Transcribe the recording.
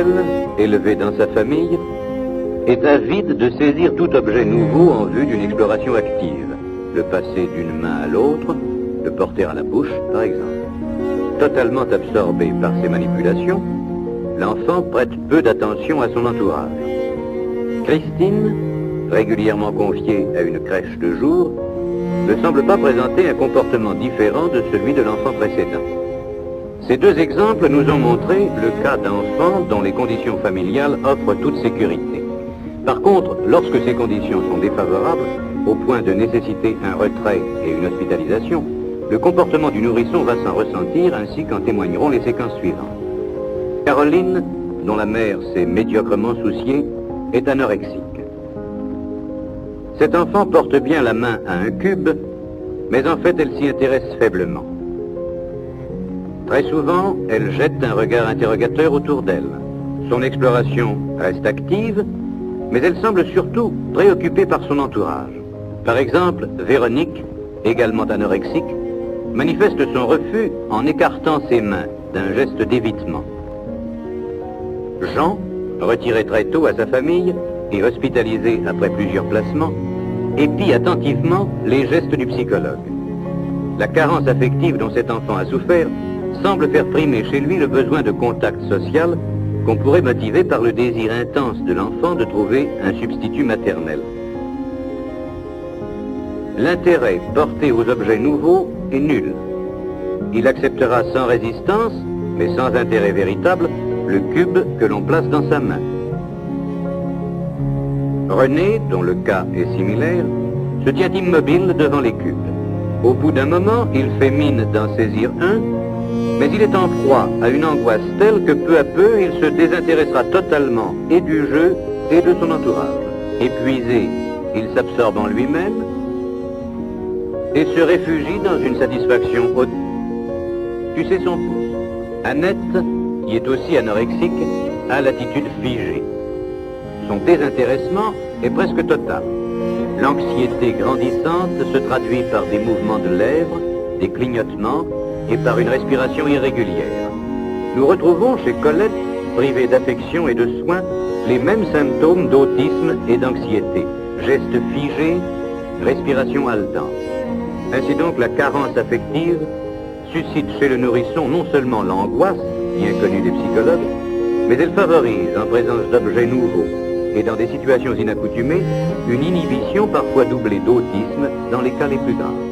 Michel, élevé dans sa famille, est avide de saisir tout objet nouveau en vue d'une exploration active, le passer d'une main à l'autre, le porter à la bouche, par exemple. Totalement absorbé par ces manipulations, l'enfant prête peu d'attention à son entourage. Christine, régulièrement confiée à une crèche de jour, ne semble pas présenter un comportement différent de celui de l'enfant précédent. Ces deux exemples nous ont montré le cas d'enfants dont les conditions familiales offrent toute sécurité. Par contre, lorsque ces conditions sont défavorables, au point de nécessiter un retrait et une hospitalisation, le comportement du nourrisson va s'en ressentir, ainsi qu'en témoigneront les séquences suivantes. Caroline, dont la mère s'est médiocrement souciée, est anorexique. Cet enfant porte bien la main à un cube, mais en fait elle s'y intéresse faiblement. Très souvent, elle jette un regard interrogateur autour d'elle. Son exploration reste active, mais elle semble surtout préoccupée par son entourage. Par exemple, Véronique, également anorexique, manifeste son refus en écartant ses mains d'un geste d'évitement. Jean, retiré très tôt à sa famille et hospitalisé après plusieurs placements, épie attentivement les gestes du psychologue. La carence affective dont cet enfant a souffert semble faire primer chez lui le besoin de contact social qu'on pourrait motiver par le désir intense de l'enfant de trouver un substitut maternel. L'intérêt porté aux objets nouveaux est nul. Il acceptera sans résistance, mais sans intérêt véritable, le cube que l'on place dans sa main. René, dont le cas est similaire, se tient immobile devant les cubes. Au bout d'un moment, il fait mine d'en saisir un, mais il est en proie à une angoisse telle que peu à peu, il se désintéressera totalement et du jeu et de son entourage. Épuisé, il s'absorbe en lui-même et se réfugie dans une satisfaction haute. Tu sais son pouce. Annette, qui est aussi anorexique, a l'attitude figée. Son désintéressement est presque total. L'anxiété grandissante se traduit par des mouvements de lèvres, des clignotements et par une respiration irrégulière. Nous retrouvons chez Colette, privée d'affection et de soins, les mêmes symptômes d'autisme et d'anxiété. Gestes figés, respiration haletante. Ainsi donc, la carence affective suscite chez le nourrisson non seulement l'angoisse, bien connue des psychologues, mais elle favorise, en présence d'objets nouveaux et dans des situations inaccoutumées, une inhibition parfois doublée d'autisme dans les cas les plus graves.